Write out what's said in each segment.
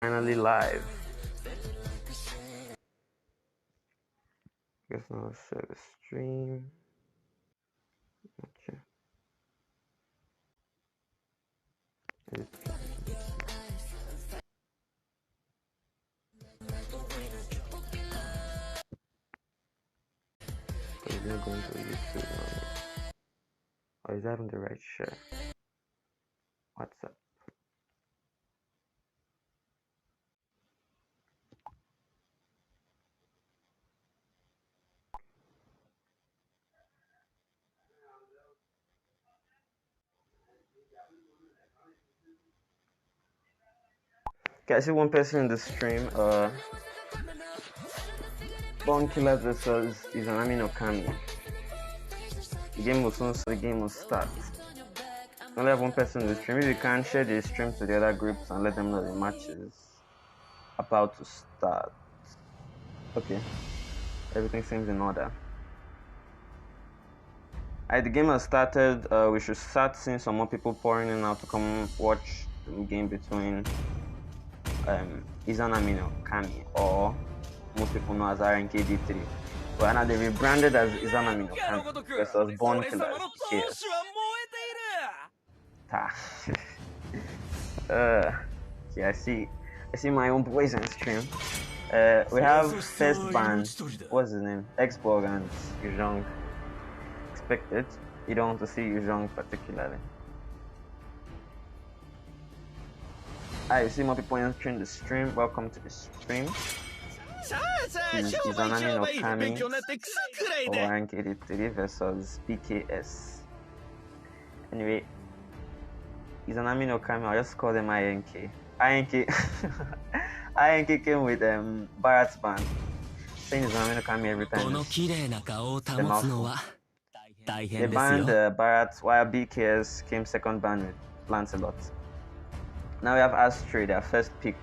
Finally live. Guess I'll share the stream. Okay. So we're going to YouTube now. Or is that on the right share? What's up? Okay, I see one person in the stream. Bone Killer versus Izanami no Kami. The game will soon, so the game will start. I only have one person in the stream. If you can, share the stream to the other groups and let them know the match is about to start. Okay, everything seems in order. The game has started. We should start seeing some more people pouring in now to come watch the game between Izanami no Kami, or most people know as RNKD3. But now they rebranded as Izanami no Kami versus Bone Killers. Yeah, I see my own boys on stream. We have first band. What's his name? Xborg and Yuzhong. Expected. You don't want to see Yuzhong particularly. You see more people entering the stream. Welcome to the stream. Izanami no Kami or RNKD3 versus BKS. Anyway, Izanami no Kami, I'll just call them INK. INK came with Bharat's band. Saying Izanami no Kami every time. They banned Bharat, while BKS came second band with Lancelot. Now we have Astray, their first pick,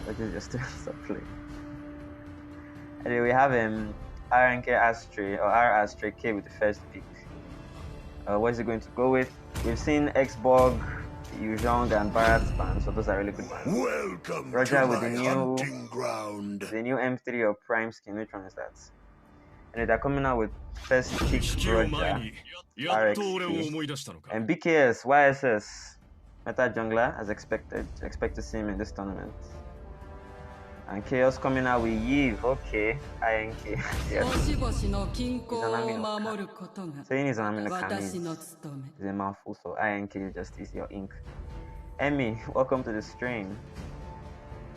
which is just a play. Anyway, we have RNK Astray, or R Astray K with the first pick. What is he going to go with? We've seen Xborg, Yuzhong, and Bharat's band, so those are really good bands. Welcome Roger to with my the hunting ground. new M3 or Prime skin. Which one is that? And they're coming out with first pick Roger, RXP, and BKS, YSS, Meta Jungler, as expected. Expect to see him in this tournament. And Chaos coming out with Yves, okay, INK, yes. Izanami no Kami. Saying Izanami no Kami is a mouthful, so INK just is your ink. Emmy, welcome to the stream.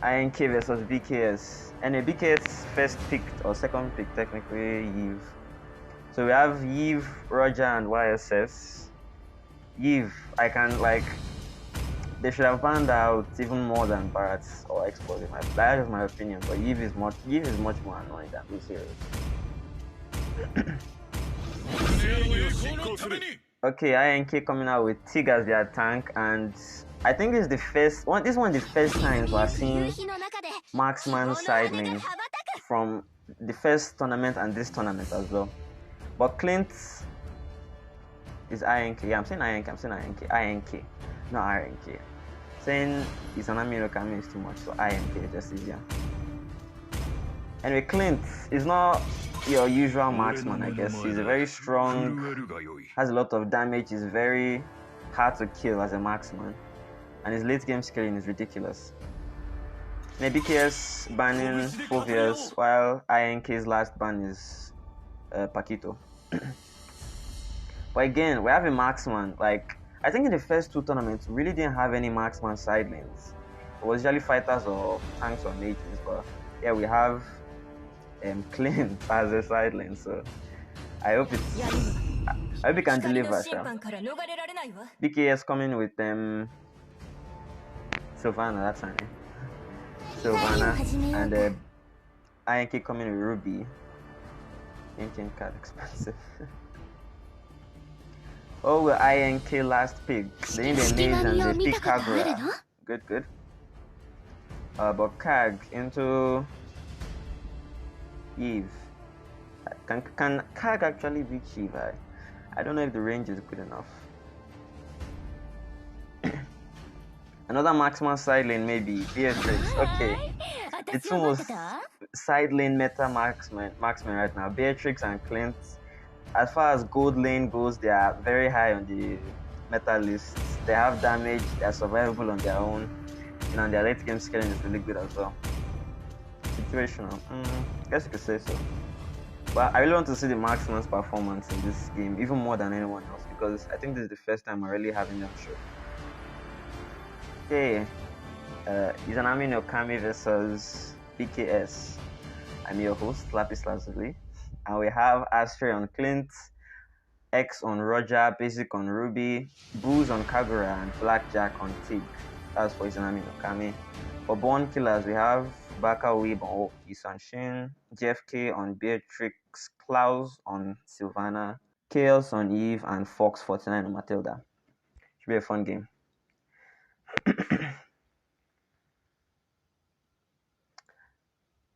INK versus BKS. And a BKS first picked, or second pick technically, Yves. So we have Yves, Roger, and YSS. Yves, they should have banned out even more than Bharat's or Xbox. That is my opinion, but Yves is much more annoying than this series. Okay, INK coming out with Tig as their tank, and I think this is the first time we're seeing marksman side lane from the first tournament and this tournament as well. But Clint is INK. Yeah, I'm saying INK. INK, not RNK. Saying Izanami no Kami is too much, so INK is just easier. Anyway, Clint is not your usual marksman, I guess. He's a very strong, has a lot of damage, is very hard to kill as a marksman, and his late game scaling is ridiculous. BKS banning Phoveus, while INK's last ban is Paquito. But again, we have a marksman. I think in the first two tournaments, we really didn't have any marksman side lanes. It was usually fighters or tanks or mages, but yeah, we have Clint as a side lane, so I hope it can deliver. BKS coming with Sylvana, that's her name. Sylvana, and INK coming with Ruby. Ancient card expensive. Oh, INK last pick. They need a mage and they pick Kagura. Good. But Kag into Eve. Can Kag actually beat Shiva? I don't know if the range is good enough. Another marksman side lane, maybe Beatrix. Okay, it's almost side lane meta marksman right now. Beatrix and Clint. As far as gold lane goes, they are very high on the meta list. They have damage. They are survivable on their own. And their late game scaling is really good as well. Situational. I guess you could say so. But I really want to see the marksman's performance in this game, even more than anyone else, because I think this is the first time I'm really having them show. Okay, Izanami no Kami versus BKS. I'm your host, Lapis Lazuli, and we have Astray on Clint, X on Roger, Basic on Ruby, Booze on Kagura, and Blackjack on Tig. That's for Izanami no Kami. For Born Killers, we have Baka Weeb on Isanshin, JFK on Beatrix, Klaus on Sylvana, Chaos on Eve, and Fox49 on Matilda. Should be a fun game.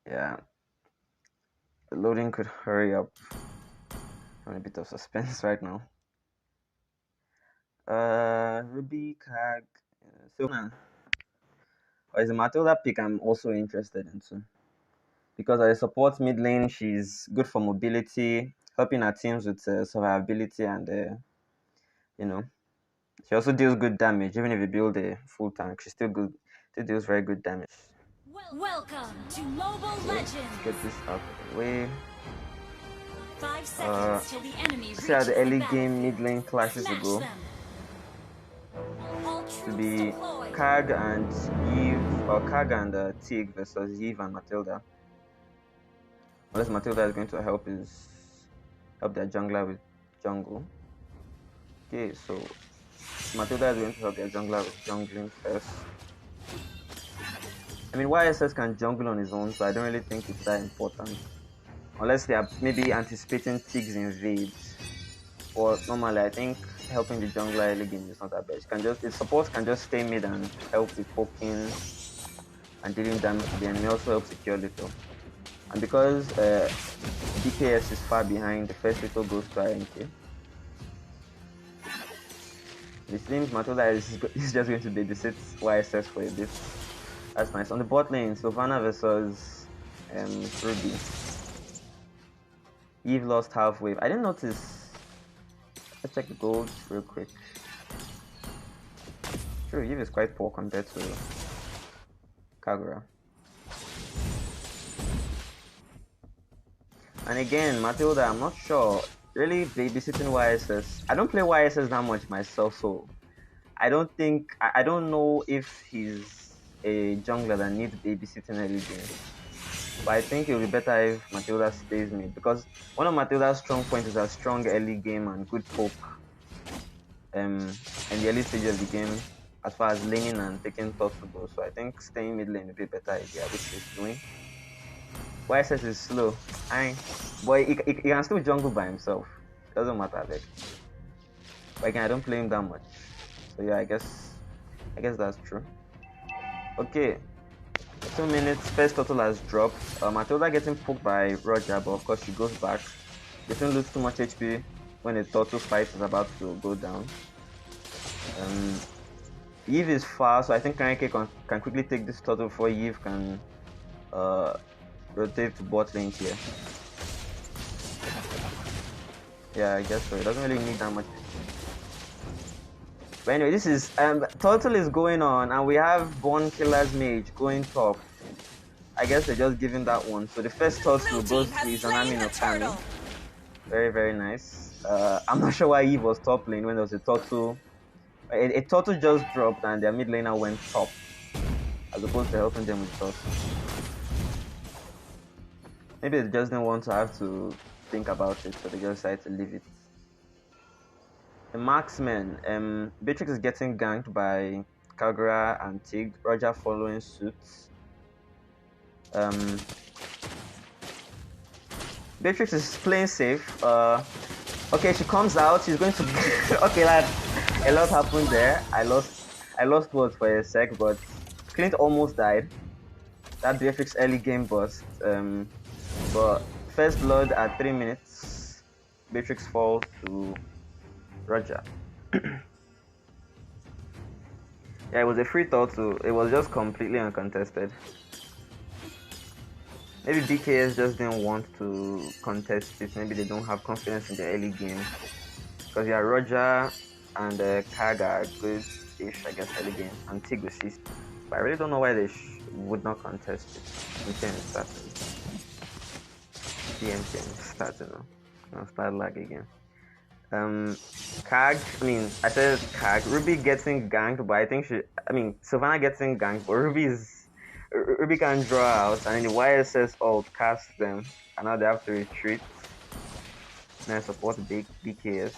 Yeah. The loading could hurry up. I'm in a bit of suspense right now. Ruby, Kag, Sylvana. Or is a Matilda pick I'm also interested in too. Because I support mid lane, she's good for mobility, helping her teams with survivability, and she also deals good damage. Even if you build a full tank, she's still good. She deals very good damage. Welcome to Mobile Legends. Let's get this out of the way. 5 seconds till the enemy see how the reaches early the game mid lane clashes will go. To be Kag and Eve, or Kag and Tig versus Eve and Matilda. Unless Matilda is going to help their jungler with jungle. Okay, so Matilda is going to help their jungler with jungling first. I mean, YSS can jungle on his own, so I don't really think it's that important. Unless they are maybe anticipating Tig's invade. Or normally, I think helping the jungler early game is not that bad. The support can just stay mid and help with poking and dealing damage to the enemy. Also help secure little. And because BKS is far behind, the first little goes to INK. It seems Matilda is just going to babysit YSS for a bit. That's nice. On the bot lane, Sylvana versus Ruby. Eve lost half wave. I didn't notice. Let's check the gold real quick. True, Eve is quite poor compared to Kagura. And again, Matilda, I'm not sure. Really babysitting YSS. I don't play YSS that much myself, so I don't know if he's a jungler that needs babysitting early game. But I think it will be better if Matilda stays mid, because one of Matilda's strong points is her strong early game and good poke in the early stage of the game as far as laning and taking thoughts to go. So I think staying mid lane would be a better idea, which she's doing. YSS is slow. Boy, he can still jungle by himself. Doesn't matter, like. But again, I don't play him that much. So yeah, I guess that's true. Okay, 2 minutes. First turtle has dropped. Matilda getting poked by Roger, but of course she goes back. Doesn't lose too much HP when a turtle fight is about to go down. Eve is far, so I think Kaneki can quickly take this turtle before Eve can rotate to bot lane here. Yeah, I guess so. It doesn't really need that much. But anyway, this is turtle is going on, and we have Born Killer's Mage going top. I guess they're just giving that one. So the first turtle goes to Izanami no Kami. Very, very nice. I'm not sure why Eve was top lane when there was a turtle. A turtle just dropped, and their mid laner went top, as opposed to helping them with turtle. Maybe they just didn't want to have to think about it, so they just decided to leave it. The marksman, Beatrix is getting ganked by Kagura and Tig. Roger following suit. Beatrix is playing safe. Okay, she comes out. She's going to. Okay, lads, a lot happened there. I lost words for a sec, but Clint almost died. That Beatrix early game burst. But first blood at 3 minutes. Beatrix falls to Roger. Yeah, it was a free thought too. It was just completely uncontested. Maybe BKS just didn't want to contest it. Maybe they don't have confidence in the early game. Because yeah, Roger and Kag are good-ish, I guess, early game. And Tig with CC. But I really don't know why they would not contest it. MTN is starting. MTN is starting now. I'll start lag again. Kag, I said Kag. Ruby getting ganked, but I think Sylvana getting ganked, but Ruby can draw out, and then the YSS ult casts them, and now they have to retreat. And I support BKS.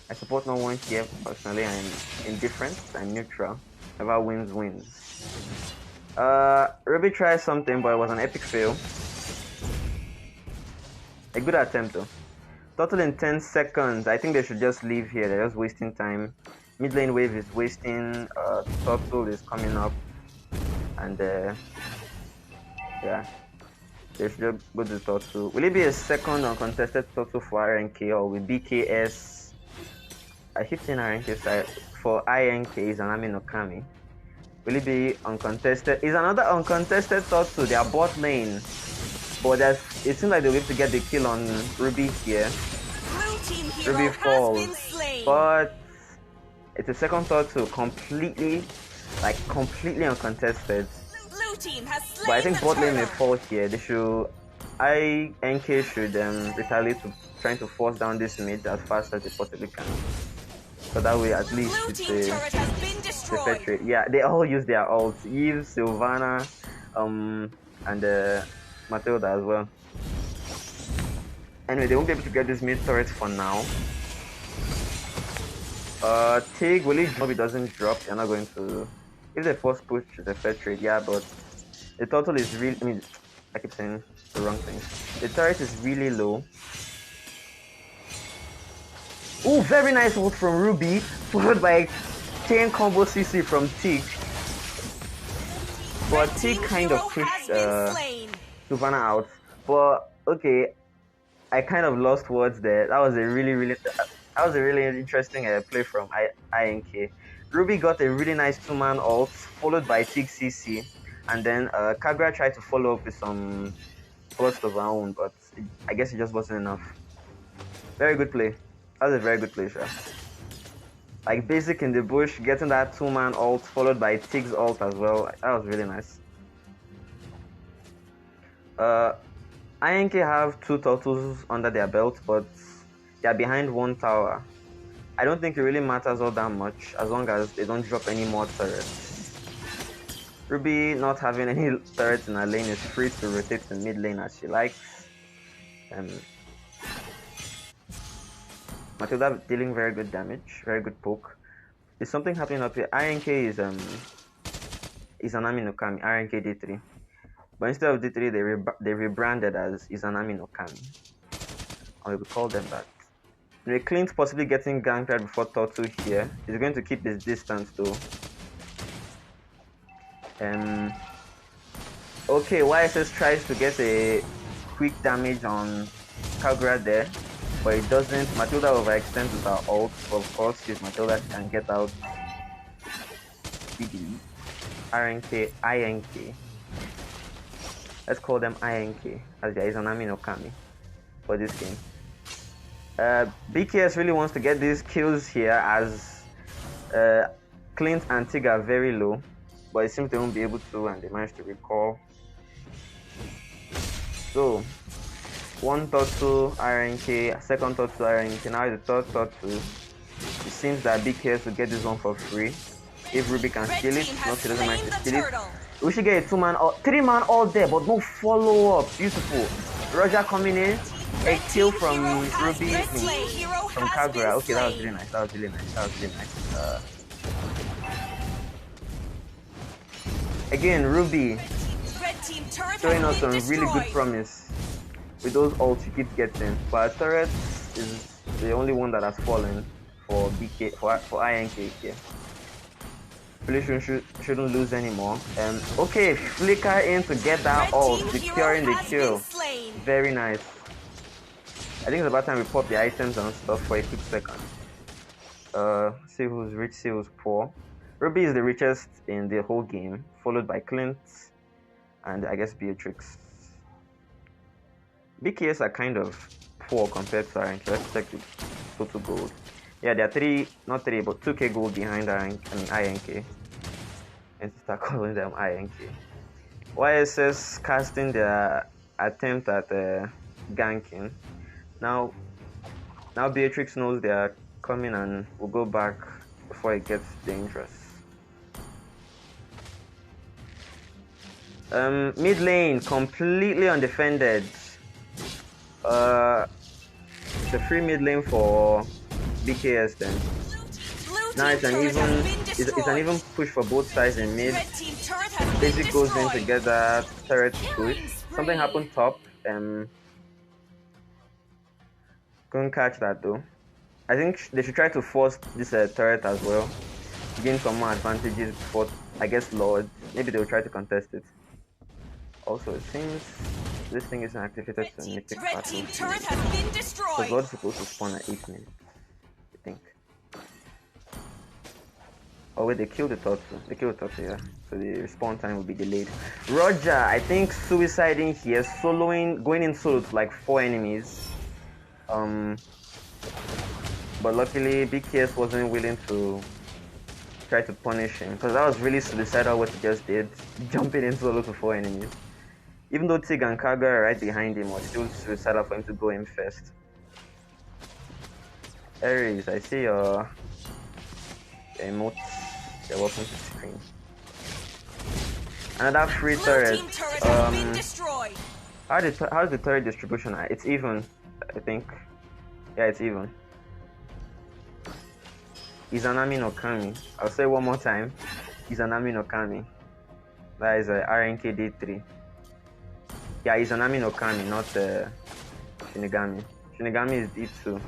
I support no one here personally. I'm indifferent. I'm neutral. Whoever wins, wins. Ruby tried something, but it was an epic fail. A good attempt though. Total in 10 seconds. I think they should just leave here. They're just wasting time. Mid lane wave is wasting. Total is coming up. And yeah, they should just go to Total. Will it be a second uncontested Total for RNK, or will BKS? I keep saying RNK side for INK is Anami no Kami. Will it be uncontested? Is another uncontested Total? They are bot lane. But it seems like they'll be able to get the kill on Ruby here. Ruby falls. But it's a second Total, completely uncontested. But I think bot lane may fall here. They should, INK should retaliate to trying to force down this mid as fast as they possibly can. So that way at least it's a fair trade. Yeah, they all use their ults. Eve, Sylvana, and Matilda as well. Anyway, they won't be able to get this mid turret for now. Tig, will it drop? It doesn't drop. They're not going to. If they force push, it's a fair trade, yeah, but the total is really. I keep saying the wrong thing. The turret is really low. Oh, very nice ult from Ruby, followed by chain combo CC from Tig. But Tig kind of pushed Sylvana out. But okay, I kind of lost words there. That was a really interesting play from INK. Ruby got a really nice 2-man ult, followed by Tig CC, and then Kagura tried to follow up with some burst of her own, but I guess it just wasn't enough. Very good play. That was a very good play, sure. Like basic in the bush, getting that 2-man ult followed by Tig's ult as well. That was really nice. INK have 2 turtles under their belt, but they are behind 1 tower. I don't think it really matters all that much as long as they don't drop any more turrets. Ruby not having any turrets in her lane is free to rotate to mid lane as she likes. Matilda dealing very good damage, very good poke. There's something happening up here. INK is Izanami no Kami, RNK D3. But instead of D3, they rebranded as Izanami no Kami. Or we could call them that. Clint possibly getting ganked right before Totu here. He's going to keep his distance though. Okay, YSS tries to get a quick damage on Kagura there, but it doesn't. Matilda overextends with her ult, of course, since Matilda can get out speedily. RNK, INK. Let's call them INK, as there is an Izanami no Kami for this game. BKS really wants to get these kills here as Clint and Tig are very low, but it seems they won't be able to, and they managed to recall. So, 1 turtle RNK, second turtle RNK, now the third turtle. It seems that BKS will get this one for free. If Ruby can steal it, no, she doesn't manage to steal it. We should get a 2-man or 3-man all there, but no follow up. Beautiful. Roger coming in. A kill from Ruby, from Kagura. Okay, that was really nice. That was really nice. Again, Ruby showing us some really good promise with those ults she keeps getting. But turret is the only one that has fallen for BK for INK here. Police shouldn't lose anymore. Okay, flicker in to get that ult, securing the kill. Very nice. I think it's about time we pop the items and stuff for a quick second. See who's rich, see who's poor. Ruby is the richest in the whole game, followed by Clint and I guess Beatrix. BKS are kind of poor compared to RNK. Let's check the total gold. Yeah, they are not 3, but 2k gold behind INK. And start calling them INK. YSS casting their attempt at ganking. Now Beatrix knows they are coming and will go back before it gets dangerous. Mid lane completely undefended. It's a free mid lane for BKS then. Now it's an even push for both sides in mid. Basic goes in to get that turret push. Something happened top. Couldn't catch that though. I think they should try to force this turret as well. Gain some more advantages before, I guess, Lord. Maybe they'll try to contest it. Also, it seems this thing isn't activated to mythic battle. So Lord's supposed to spawn at 8 minutes, I think. Oh wait, they killed the Totsu. They killed the Totsu, yeah. So the respawn time will be delayed. Roger, I think suiciding here, going in solo to like 4 enemies. But luckily BKS wasn't willing to try to punish him, because that was really suicidal what he just did, jumping in solo to 4 enemies. Even though Tig and Kaga are right behind him, was still suicidal for him to go in first. Ares, I see your emotes. You're welcome to the screen. Another free turret. How's the turret distribution? It's even, I think. Yeah, it's even. Izanami no Kami. I'll say one more time. Izanami no Kami. That is a RNK D3. Yeah, Izanami no Kami, not Shinigami. Shinigami is D2.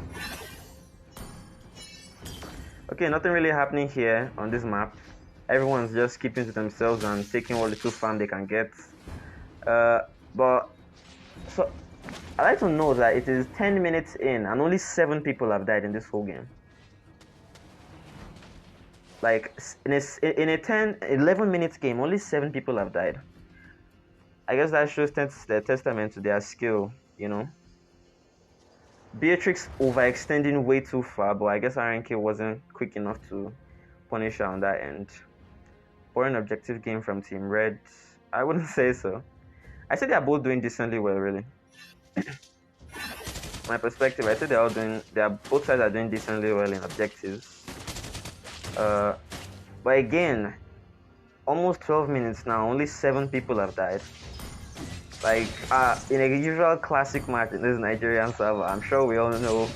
Okay, nothing really happening here on this map. Everyone's just keeping to themselves and taking what little farm they can get. But so I'd like to know that it is 10 minutes in and only 7 people have died in this whole game. Like in a 11 minutes game, only 7 people have died. I guess that shows the testament to their skill, you know. Beatrix overextending way too far, but I guess RNK wasn't quick enough to punish her on that end. Boring objective game from Team Red. I wouldn't say so. I say they are both doing decently well, really. My perspective, I say both sides are doing decently well in objectives. But again, almost 12 minutes now, only 7 people have died. Like, in a usual classic match in this Nigerian server, I'm sure we all know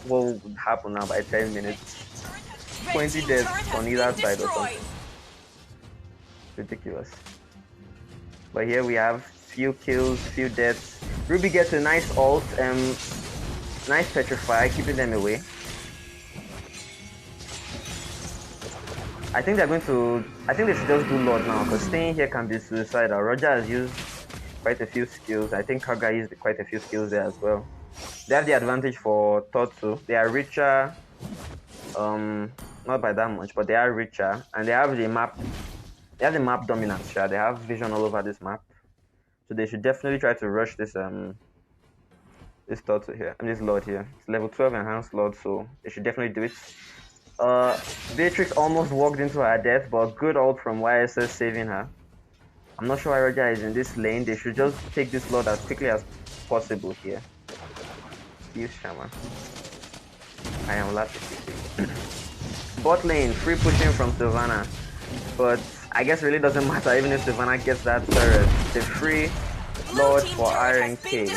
what would happen now by 10 minutes. 20 deaths on either side or something. Ridiculous. But here we have few kills, few deaths. Ruby gets a nice ult, nice petrify, keeping them away. I think they should just do Lord now, because staying here can be suicidal. Roger has used quite a few skills. I think Kaga used quite a few skills there as well. They have the advantage for Totsu. They are richer, not by that much, but they are richer, and they have the map. They have the map dominance. Yeah? They have vision all over this map, so they should definitely try to rush this this Totsu here. This Lord here. It's level 12 enhanced Lord, so they should definitely do it. Beatrix almost walked into her death, but good ult from YSS saving her. I'm not sure why Roger is in this lane. They should just take this Lord as quickly as possible here. Use Shaman. I am laughing. Bot lane, free pushing from Sylvana. But I guess it really doesn't matter even if Sylvana gets that turret. The free Lord for RNK.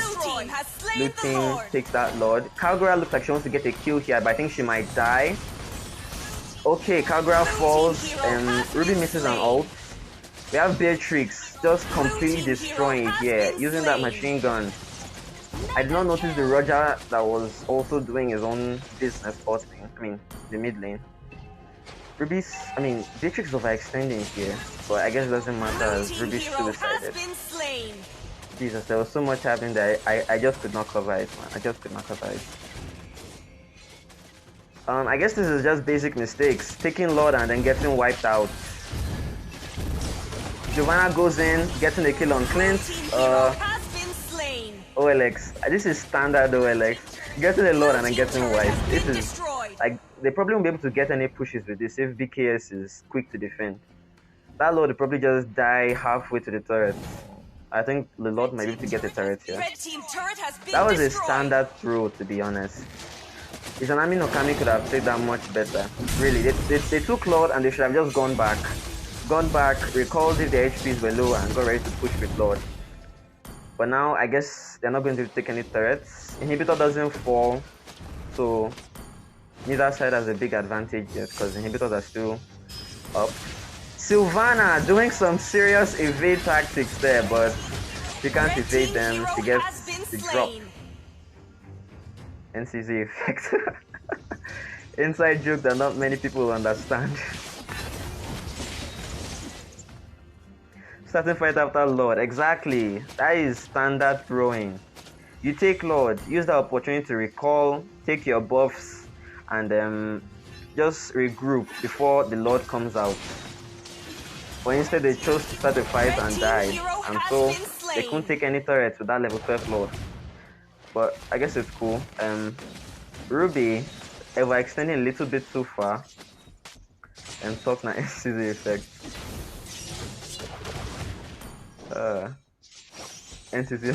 Blue team takes that Lord. Cowgirl looks like she wants to get a kill here, but I think she might die. Okay, Cowgirl falls and Ruby misses an ult. We have Beatrix just completely destroying it here, using that machine gun. I did not notice the Roger that was also doing his own business posting. I mean, the mid lane. Beatrix is overextending here, but I guess it doesn't matter as Ruby's suicided. Jesus, there was so much happening that I just could not cover it, man. I just could not cover it. I guess this is just basic mistakes. Taking Lord and then getting wiped out. Giovanna goes in, getting a kill on Clint. OLX. This is standard OLX. Getting a Lord and then getting wiped. This is like they probably won't be able to get any pushes with this if BKS is quick to defend. That Lord will probably just die halfway to the turret. I think the Lord might be able to get a turret here. That was a standard throw, to be honest. Izanami no Kami could have played that much better. Really, they took Lord and they should have just gone back. Recalled if their HPs were low and got ready to push with Lord. But now, I guess they're not going to take any turrets. Inhibitor doesn't fall, so neither side has a big advantage yet because inhibitors are still up. Sylvana doing some serious evade tactics there, but she can't evade them. She gets the drop. NCZ effect. Inside joke that not many people understand. Starting fight after Lord. Exactly. That is standard throwing. You take Lord, use the opportunity to recall, take your buffs, and just regroup before the Lord comes out. But instead they chose to start the fight and died. And so they couldn't take any turrets with that level 12 Lord. But I guess it's cool. Ruby ever extending a little bit too far. And talk na NCZ effect. NCZ.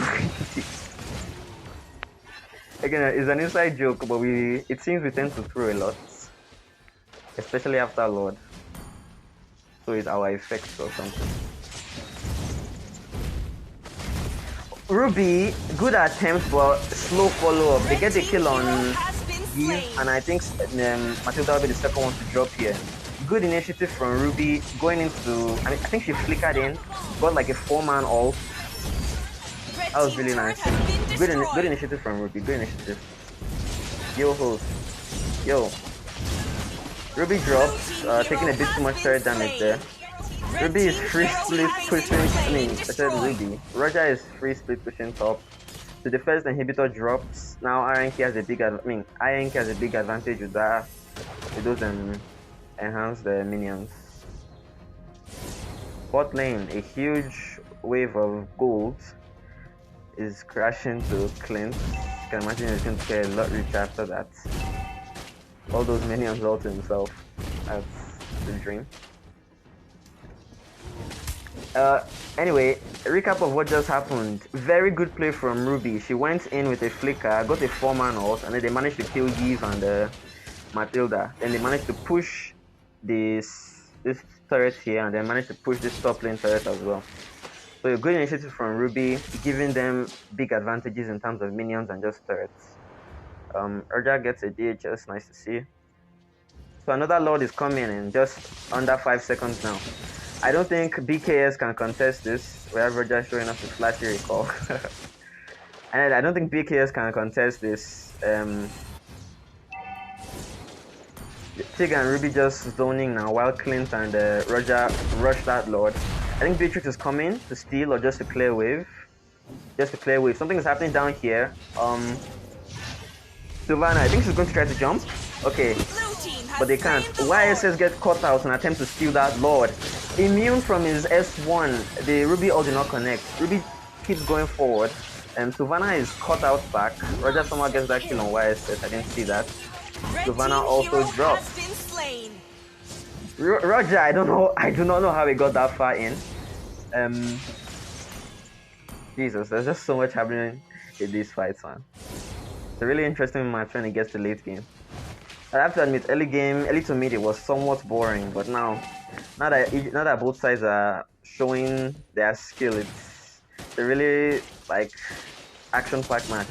Again, it's an inside joke, but it seems we tend to throw a lot. Especially after Lord. So it's our effects or something. Ruby, good attempt but slow follow up. They get the kill on Eve, and I think Matilda will be the second one to drop here. Good initiative from Ruby going into. I think she flickered in, got like a 4-man ult. That was really nice. Good initiative from Ruby. Good initiative. Yo host. Yo. Ruby drops, taking a bit too much turret damage there. Ruby is free split pushing. I said Ruby. Roger is free split pushing top. So the first inhibitor drops. Now INK has a big advantage with that. With those enhanced minions. Bot lane, a huge wave of gold is crashing to Clint. You can imagine he's going to get a lot richer after that. All those minions all to himself. That's the dream. Anyway, a recap of what just happened. Very good play from Ruby. She went in with a flicker, got a 4-man ult, and then they managed to kill Eve and Matilda. Then they managed to push this turret here, and then managed to push this top lane turret as well. So a good initiative from Ruby, giving them big advantages in terms of minions and just turrets. Urja gets a DHS, nice to see. So another Lord is coming in just under 5 seconds now. I don't think BKS can contest this. We have Urja showing us a flashy recall. And I don't think BKS can contest this. Tig and Ruby just zoning now while Clint and Roger rush that Lord. I think Beatrix is coming to steal or just to clear wave. Something is happening down here. Sylvana, I think she's going to try to jump. Okay, but they can't. YSS get caught out and attempt to steal that Lord. Immune from his S1. The Ruby all did not connect. Ruby keeps going forward. Sylvana is caught out back. Roger somehow gets that kill on YSS. I didn't see that. Sylvana also dropped. Roger, I do not know how he got that far in. Jesus, there's just so much happening in these fights, man. It's a really interesting match when it gets to late game. I have to admit, early to mid, it was somewhat boring, but now that both sides are showing their skill, it's a really like action-packed match.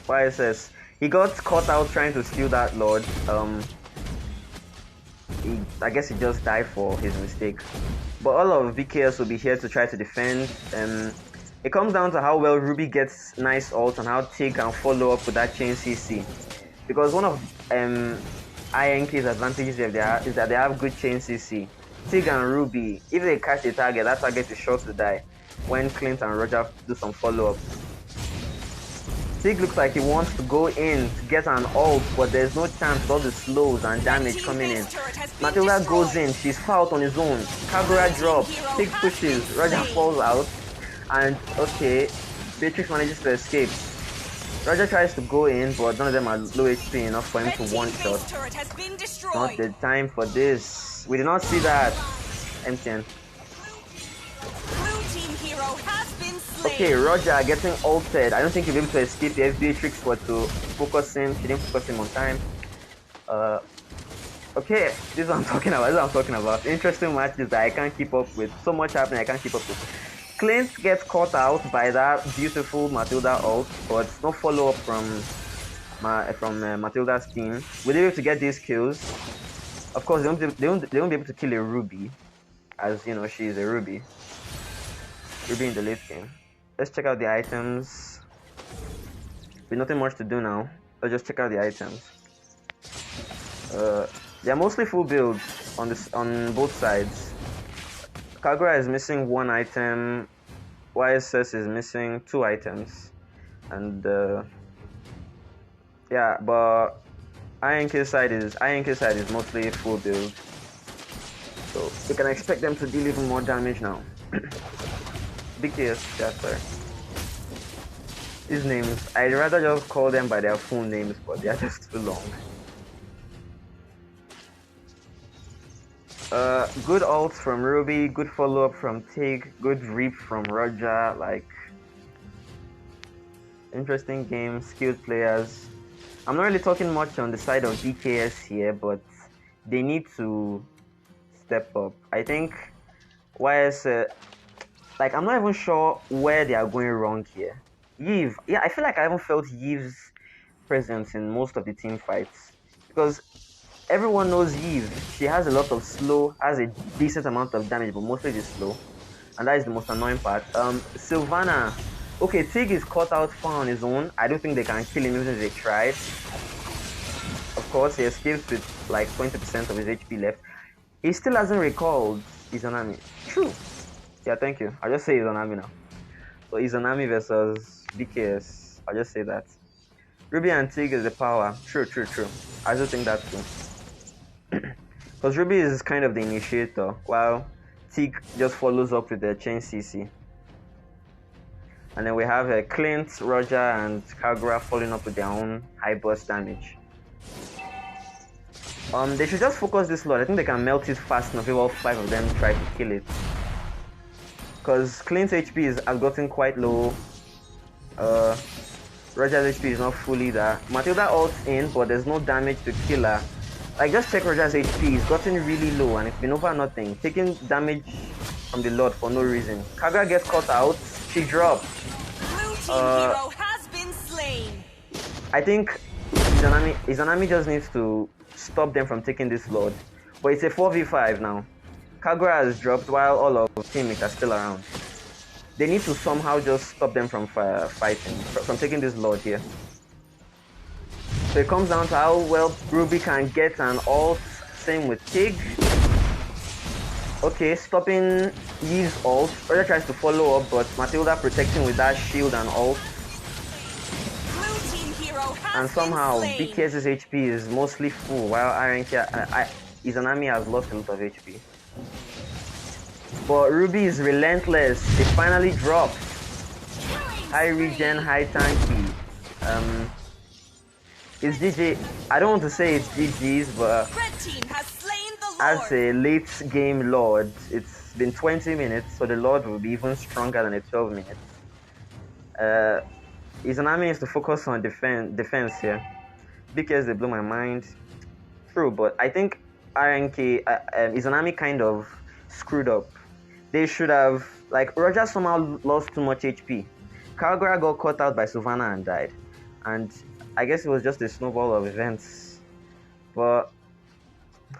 YSS, he got caught out trying to steal that Lord. I guess he just died for his mistake. But all of BKS will be here to try to defend. It comes down to how well Ruby gets nice ult and how Tig can follow up with that chain CC. Because one of INK's advantages is that they have good chain CC. Tig and Ruby, if they catch the target, that target is sure to die. when Clint and Roger do some follow-up. Tig looks like he wants to go in to get an ult, but there's no chance with all the slows and damage coming in. Matilda goes in, she's fouled on his own. Kagura drops, Tig pushes, Roger falls out, and okay, Beatrix manages to escape. Roger tries to go in, but none of them are low HP enough for him to one-shot. Not the time for this. We did not see that. MTN. Okay, Roger getting ulted. I don't think he'll be able to escape if Beatrix were to focus him. She didn't focus him on time. Okay, this is what I'm talking about. Interesting matches that I can't keep up with. So much happening I can't keep up with. Clint gets caught out by that beautiful Matilda ult, but no follow-up from Matilda's team. We'll be able to get these kills. Of course, they won't be able to kill a Ruby, as you know, she's a Ruby. Ruby in the late game. Let's check out the items. With nothing much to do now, let's just check out the items. They're mostly full builds on both sides. Kagura is missing one item, YSS is missing 2 items, and yeah, but INK side is mostly full build, so we can expect them to deal even more damage now. BKS, yeah, sorry. These names, I'd rather just call them by their full names, but they are just too long. Good ult from Ruby, good follow-up from Tig, good reap from Roger, like, interesting game, skilled players. I'm not really talking much on the side of BKS here, but they need to step up. I think YS, like, I'm not even sure where they are going wrong here. Yves, yeah, I feel like I haven't felt Yves' presence in most of the team fights, because everyone knows Yves. She has a lot of slow, has a decent amount of damage, but mostly the slow. And that is the most annoying part. Sylvana. Okay, Tig is caught out far on his own. I don't think they can kill him even if they tried. Of course, he escapes with like 20% of his HP left. He still hasn't recalled Izanami. True. Yeah, thank you. I'll just say Izanami now. So Izanami versus BKS. I'll just say that. Ruby and Tig is the power. True. I do think that too. Because Ruby is kind of the initiator, while Tig just follows up with the chain CC. And then we have Clint, Roger, and Kagura following up with their own high burst damage. They should just focus this lot. I think they can melt it fast enough if all 5 of them try to kill it. Because Clint's HP has gotten quite low. Roger's HP is not fully there. Matilda ults in, but there's no damage to kill her. Like, just check Roger's HP. He's gotten really low and it's been over nothing. Taking damage from the Lord for no reason. Kagura gets caught out. She drops. Blue team hero has been slain. I think Izanami just needs to stop them from taking this Lord. But it's a 4v5 now. Kagura has dropped while all of teammates are still around. They need to somehow just stop them from fighting, from taking this Lord here. So it comes down to how well Ruby can get an ult, same with Tig. Okay, stopping Yves' ult. Roger tries to follow up, but Matilda protecting with that shield and ult. And somehow BKS's HP is mostly full, while Izanami has lost a lot of HP. But Ruby is relentless. It finally drops. High regen, high tanky. It's GG. I don't want to say it's GG's, but as a late game Lord, it's been 20 minutes, so the Lord will be even stronger than a 12 minutes. Izanami needs to focus on defense here. Because they blew my mind. True, but I think Izanami kind of screwed up. They should have, like, Roger somehow lost too much HP. Kagura got caught out by Sylvana and died. And I guess it was just a snowball of events. But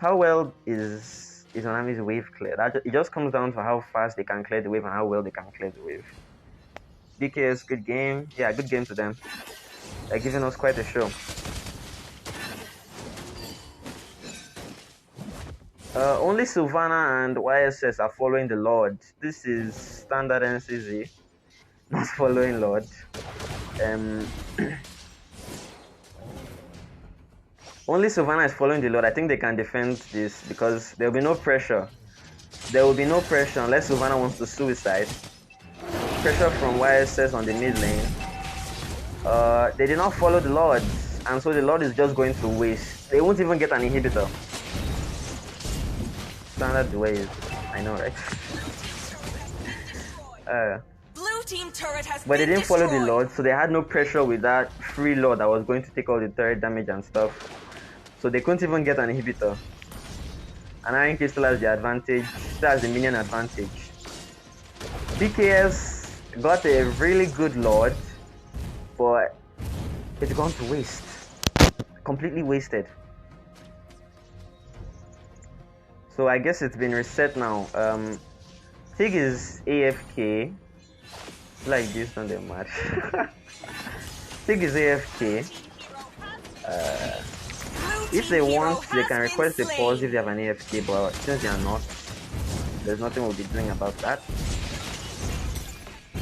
how well is Izanami's wave cleared? It just comes down to how fast they can clear the wave and how well they can clear the wave. BKS, good game. Yeah, good game to them. They're giving us quite a show. Only Sylvana and YSS are following the Lord. This is standard NCZ, not following Lord. Only Sylvana is following the Lord. I think they can defend this because there will be no pressure. There will be no pressure unless Sylvana wants to suicide. Pressure from YSS on the mid lane. They did not follow the Lord, and so the Lord is just going to waste. They won't even get an inhibitor. Standard the way is, I know, right? Blue team turret has But they been didn't follow the destroyed. Lord, so they had no pressure with that free Lord that was going to take all the turret damage and stuff. So they couldn't even get an inhibitor. And RNK still has the advantage, still has the minion advantage. BKS got a really good Lord, but it's gone to waste. Completely wasted. So I guess it's been reset now. Tig is AFK. Like this on the match. Tig is AFK. If they want, they can request a pause if they have an AFK, but since they are not, there's nothing we'll be doing about that.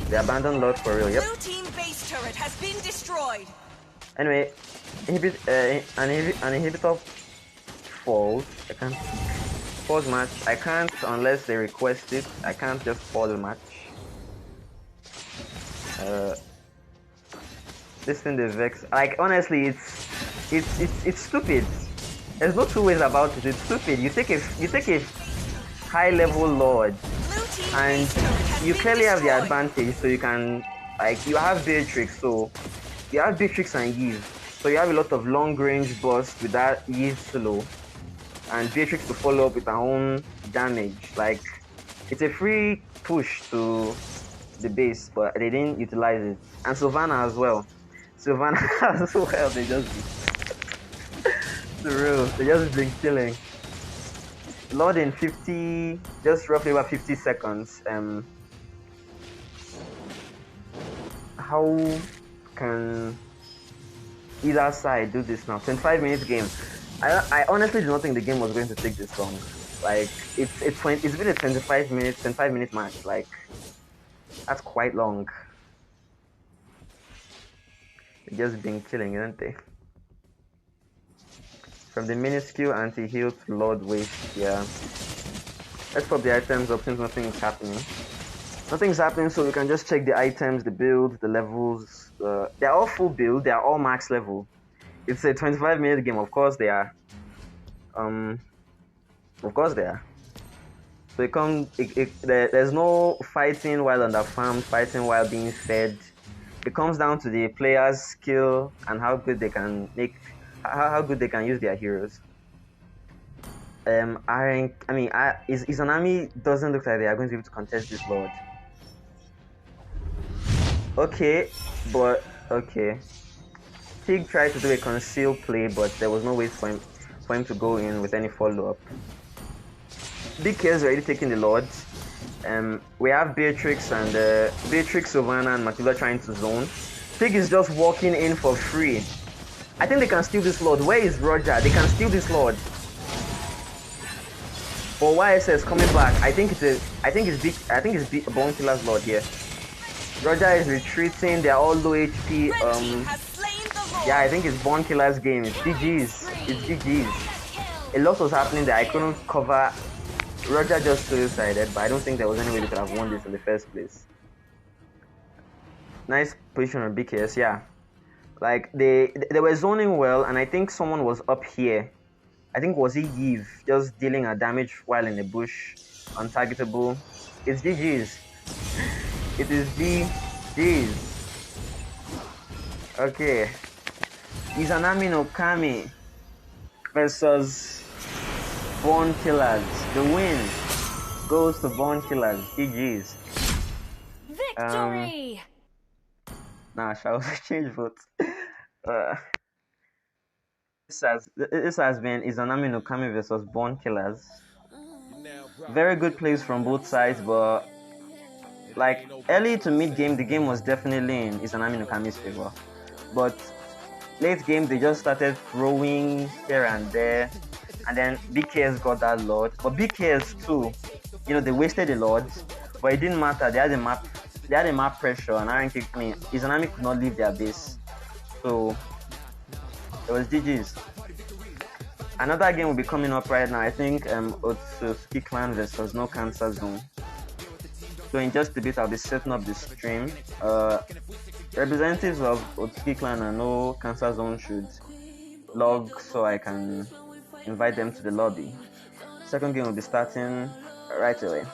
They abandoned Lord for real, yep. Blue team base turret has been destroyed. Anyway, an inhibitor falls. I can't pause match. I can't unless they request it. I can't just pause the match. This thing is vex. Like honestly, it's stupid. There's no two ways about it. It's stupid. You take a high level Lord, and you clearly have the advantage. So you can you have Beatrix. So you have Beatrix and Eve. So you have a lot of long range bursts with that Eve slow, and Beatrix to follow up with her own damage. Like it's a free push to the base, but they didn't utilize it. And Sylvana as well. Sylvana as well. They just they just been killing. Lord in 50, just roughly about 50 seconds. How can either side do this now? 25 minutes game. I honestly do not think the game was going to take this long. Like it's been a 25 minute match. Like that's quite long. They've just been killing, isn't they? From the minuscule anti-heal to Lord Waste, yeah. Let's pop the items up since nothing's happening. Nothing's happening, so we can just check the items, the build, the levels. They're all full build, they're all max level. It's a 25-minute game, of course they are. Of course they are. So there's no fighting while under farm, fighting while being fed. It comes down to the player's skill and how good they can how good they can use their heroes. Izanami doesn't look like they are going to be able to contest this Lord. Okay, but okay. Tig tried to do a conceal play, but there was no way for him to go in with any follow-up. BKS already taking the Lord. We have Beatrix and Beatrix, Sylvana, and Matilda trying to zone. Tig is just walking in for free. I think they can steal this Lord. Where is Roger? They can steal this Lord. For YSS coming back, I think it's Bone Killer's Lord here. Roger is retreating. They're all low HP. Yeah, I think it's Bone Killer's game. It's GG's. It's GG's. A lot was happening there. I couldn't cover. Roger just suicided, but I don't think there was any way they could have won this in the first place. Nice position on BKS, yeah. Like they were zoning well, and I think someone was up here. I think was it Eve just dealing a damage while in the bush, untargetable. It's GG's. It is GG's. Okay. Izanami no Kami versus Born Killers. The win goes to Born Killers. GG's. Victory! Nah, shall we change votes? This has been Izanami no Kami versus Born Killers. Very good plays from both sides, but like early to mid game, the game was definitely in Izanami no Kami's favor. But late game, they just started throwing here and there, and then BKS got that Lord. But BKS too, they wasted a Lord. but it didn't matter. They had a map. They had a map pressure, and Izanami could not leave their base, so it was GG's. Another game will be coming up right now. I think Otsutsuki Clan versus No Cancer Zone. So in just a bit, I'll be setting up the stream. Representatives of Otsutsuki Clan and No Cancer Zone should log so I can invite them to the lobby. Second game will be starting right away.